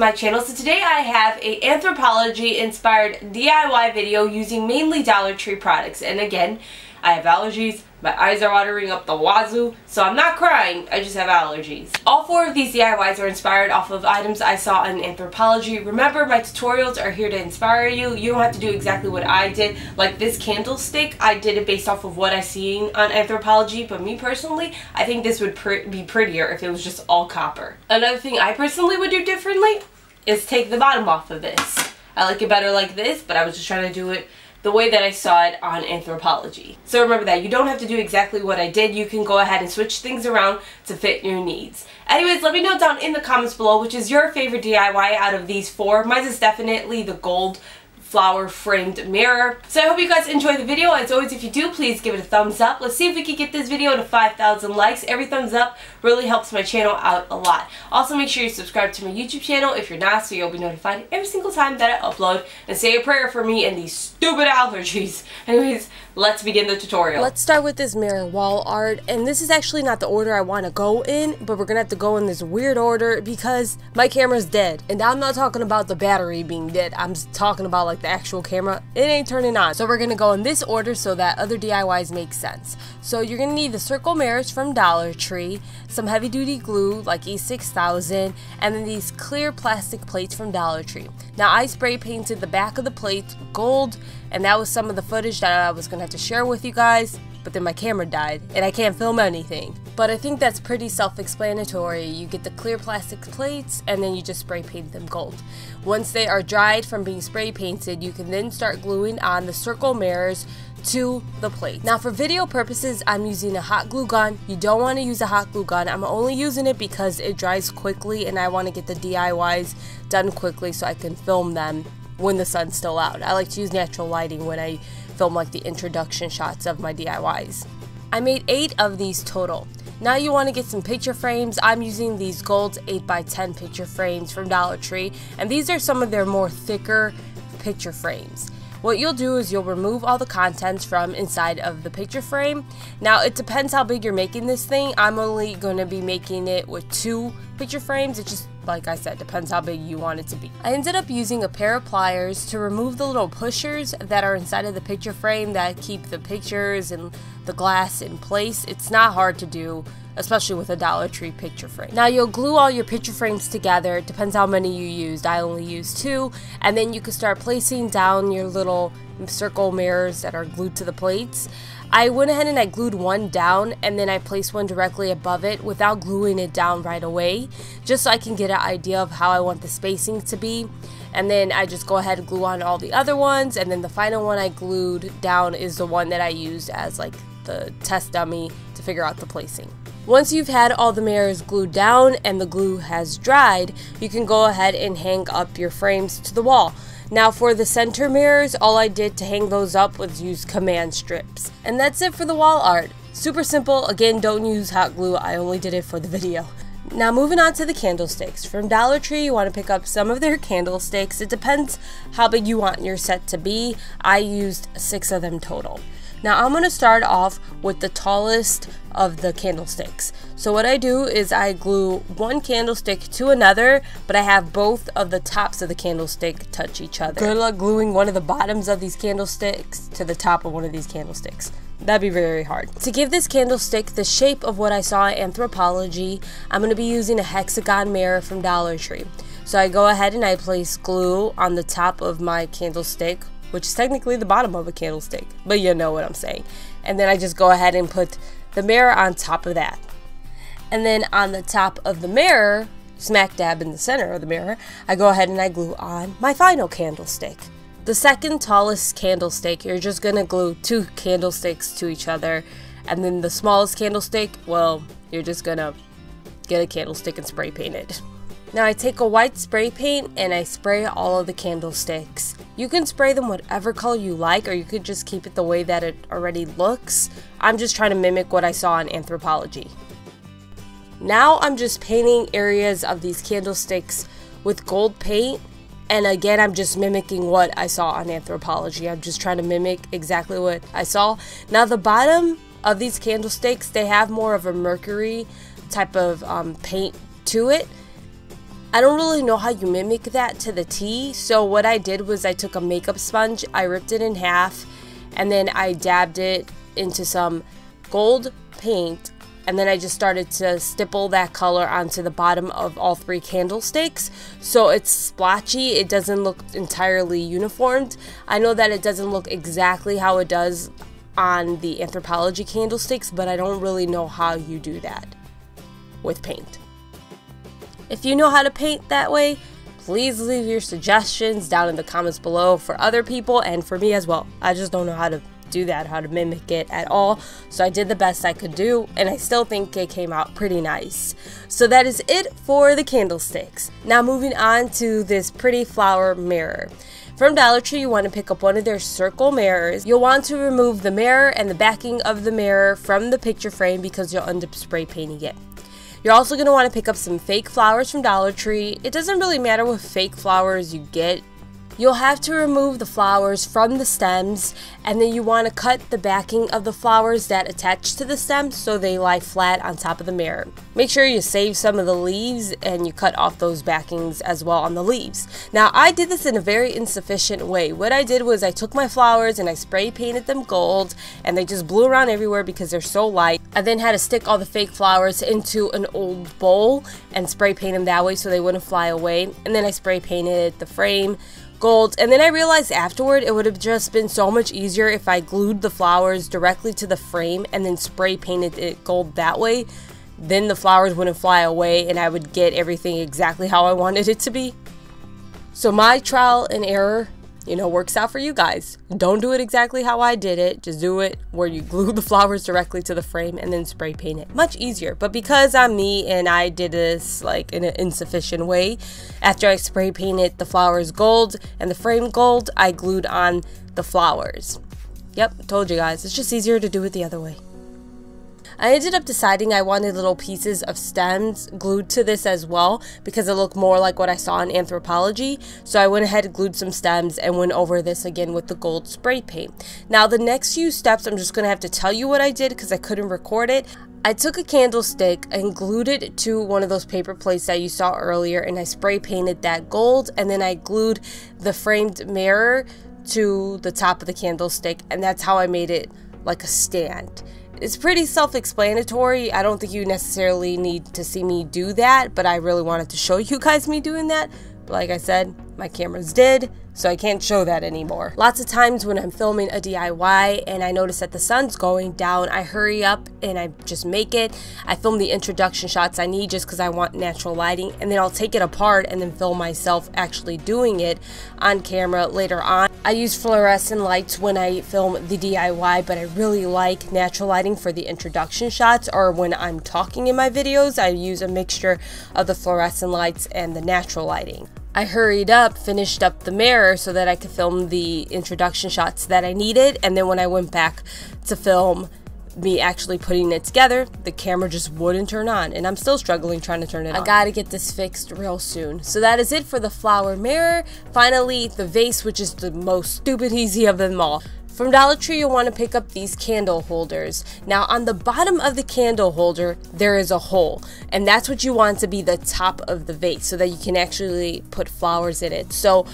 my channel. So today I have a Anthropologie inspired DIY video using mainly Dollar Tree products. And again, I have allergies, my eyes are watering up the wazoo, so I'm not crying, I just have allergies. All four of these DIYs are inspired off of items I saw on Anthropologie. Remember, my tutorials are here to inspire you. You don't have to do exactly what I did. Like this candlestick, I did it based off of what I seen on Anthropologie, but me personally, I think this would be prettier if it was just all copper. Another thing I personally would do differently is take the bottom off of this. I like it better like this, but I was just trying to do it the way that I saw it on Anthropologie. So remember that you don't have to do exactly what I did. You can go ahead and switch things around to fit your needs. Anyways, let me know down in the comments below which is your favorite DIY out of these four. Mine is definitely the gold flower framed mirror. So I hope you guys enjoyed the video. As always, if you do, please give it a thumbs up. Let's see if we can get this video to 5,000 likes. Every thumbs up really helps my channel out a lot. Also, make sure you subscribe to my YouTube channel if you're not, so you'll be notified every single time that I upload. And say a prayer for me and these stupid allergies. Anyways, let's begin the tutorial. Let's start with this mirror wall art, and this is actually not the order I want to go in, but we're gonna have to go in this weird order because my camera's dead. And I'm not talking about the battery being dead, I'm talking about like the actual camera. It ain't turning on. So we're gonna go in this order so that other DIYs make sense. So you're gonna need the circle mirrors from Dollar Tree, some heavy duty glue like E6000, and then these clear plastic plates from Dollar Tree. Now I spray painted the back of the plates gold, and that was some of the footage that I was gonna have to share with you guys, but then my camera died and I can't film anything. But I think that's pretty self-explanatory. You get the clear plastic plates and then you just spray paint them gold. Once they are dried from being spray painted, you can then start gluing on the circle mirrors to the plate. Now for video purposes, I'm using a hot glue gun. You don't want to use a hot glue gun. I'm only using it because it dries quickly and I want to get the DIYs done quickly so I can film them when the sun's still out. I like to use natural lighting when I film like the introduction shots of my DIYs. I made 8 of these total. Now you want to get some picture frames. I'm using these gold 8x10 picture frames from Dollar Tree, and these are some of their more thicker picture frames. What you'll do is you'll remove all the contents from inside of the picture frame. Now it depends how big you're making this thing. I'm only going to be making it with 2 picture frames. It just, like I said, depends how big you want it to be. I ended up using a pair of pliers to remove the little pushers that are inside of the picture frame that keep the pictures and the glass in place. It's not hard to do, especially with a Dollar Tree picture frame. Now you'll glue all your picture frames together. It depends how many you used. I only used 2, and then you can start placing down your little circle mirrors that are glued to the plates. I went ahead and I glued one down, and then I placed one directly above it without gluing it down right away, just so I can get an idea of how I want the spacing to be. And then I just go ahead and glue on all the other ones, and then the final one I glued down is the one that I used as like the test dummy to figure out the placing. Once you've had all the mirrors glued down and the glue has dried, you can go ahead and hang up your frames to the wall. Now for the center mirrors, all I did to hang those up was use command strips. And that's it for the wall art. Super simple. Again, don't use hot glue. I only did it for the video. Now moving on to the candlesticks. From Dollar Tree, you want to pick up some of their candlesticks. It depends how big you want your set to be. I used 6 of them total. Now I'm going to start off with the tallest of the candlesticks. So what I do is I glue one candlestick to another, but I have both of the tops of the candlestick touch each other. Good luck gluing one of the bottoms of these candlesticks to the top of one of these candlesticks. That'd be very hard. To give this candlestick the shape of what I saw at Anthropologie, I'm going to be using a Hexagon mirror from Dollar Tree. So I go ahead and I place glue on the top of my candlestick, which is technically the bottom of a candlestick, but you know what I'm saying. And then I just go ahead and put the mirror on top of that. And then on the top of the mirror, smack dab in the center of the mirror, I go ahead and I glue on my final candlestick. The second tallest candlestick, you're just gonna glue 2 candlesticks to each other. And then the smallest candlestick, well, you're just gonna get a candlestick and spray paint it. Now I take a white spray paint and I spray all of the candlesticks. You can spray them whatever color you like, or you could just keep it the way that it already looks. I'm just trying to mimic what I saw in Anthropologie. Now I'm just painting areas of these candlesticks with gold paint, and again I'm just mimicking what I saw on Anthropologie. I'm just trying to mimic exactly what I saw. Now the bottom of these candlesticks, they have more of a mercury type of paint to it. I don't really know how you mimic that to the T, so what I did was I took a makeup sponge, I ripped it in half, and then I dabbed it into some gold paint, and then I just started to stipple that color onto the bottom of all 3 candlesticks, so it's splotchy. It doesn't look entirely uniformed. I know that it doesn't look exactly how it does on the Anthropologie candlesticks, but I don't really know how you do that with paint. If you know how to paint that way, please leave your suggestions down in the comments below for other people and for me as well. I just don't know how to do that, how to mimic it at all, so I did the best I could do, and I still think it came out pretty nice. So that is it for the candlesticks. Now moving on to this pretty flower mirror. From Dollar Tree, you want to pick up one of their circle mirrors. You'll want to remove the mirror and the backing of the mirror from the picture frame because you'll end up spray painting it. You're also going to want to pick up some fake flowers from Dollar Tree. It doesn't really matter what fake flowers you get. You'll have to remove the flowers from the stems, and then you want to cut the backing of the flowers that attach to the stems so they lie flat on top of the mirror. Make sure you save some of the leaves and you cut off those backings as well on the leaves. Now I did this in a very insufficient way. What I did was I took my flowers and I spray painted them gold, and they just blew around everywhere because they're so light. I then had to stick all the fake flowers into an old bowl and spray paint them that way so they wouldn't fly away, and then I spray painted the frame gold, and then I realized afterward it would have just been so much easier if I glued the flowers directly to the frame and then spray painted it gold that way. Then the flowers wouldn't fly away and I would get everything exactly how I wanted it to be. So my trial and error, you know, works out for you guys. Don't do it exactly how I did it. Just do it where you glue the flowers directly to the frame and then spray paint it. Much easier. But because I'm me and I did this like in an insufficient way, after I spray painted the flowers gold and the frame gold, I glued on the flowers. Yep, told you guys. It's just easier to do it the other way. I ended up deciding I wanted little pieces of stems glued to this as well because it looked more like what I saw in Anthropologie. So I went ahead and glued some stems and went over this again with the gold spray paint. Now the next few steps I'm just going to have to tell you what I did because I couldn't record it. I took a candlestick and glued it to one of those paper plates that you saw earlier, and I spray painted that gold, and then I glued the framed mirror to the top of the candlestick, and that's how I made it like a stand. It's pretty self-explanatory. I don't think you necessarily need to see me do that, but I really wanted to show you guys me doing that. But like I said, my camera's dead, so I can't show that anymore. Lots of times when I'm filming a DIY and I notice that the sun's going down, I hurry up and I just make it. I film the introduction shots I need just because I want natural lighting, and then I'll take it apart and then film myself actually doing it on camera later on. I use fluorescent lights when I film the DIY, but I really like natural lighting for the introduction shots, or when I'm talking in my videos, I use a mixture of the fluorescent lights and the natural lighting. I hurried up, finished up the mirror so that I could film the introduction shots that I needed, and then when I went back to film me actually putting it together, the camera just wouldn't turn on, and I'm still struggling trying to turn it on. I gotta get this fixed real soon. So that is it for the flower mirror. Finally, the vase, which is the most stupid easy of them all. From Dollar Tree, you'll want to pick up these candle holders. Now, on the bottom of the candle holder, there is a hole, and that's what you want to be the top of the vase so that you can actually put flowers in it. So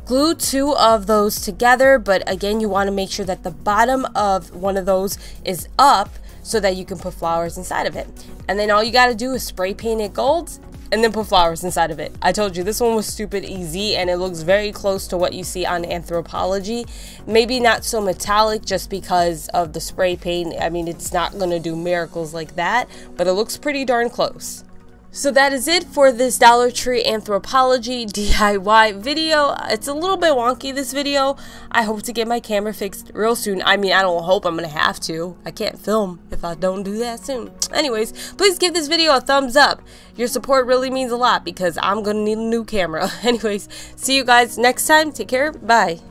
glue 2 of those together, but again, you want to make sure that the bottom of one of those is up so that you can put flowers inside of it. And then all you got to do is spray paint it gold and then put flowers inside of it. I told you this one was stupid easy, and it looks very close to what you see on Anthropologie. Maybe not so metallic just because of the spray paint. I mean, it's not going to do miracles like that, but it looks pretty darn close. So that is it for this Dollar Tree Anthropologie DIY video. It's a little bit wonky, this video. I hope to get my camera fixed real soon. I mean, I don't hope, I'm gonna have to. I can't film if I don't do that soon. Anyways, please give this video a thumbs up. Your support really means a lot because I'm gonna need a new camera. Anyways, see you guys next time. Take care. Bye.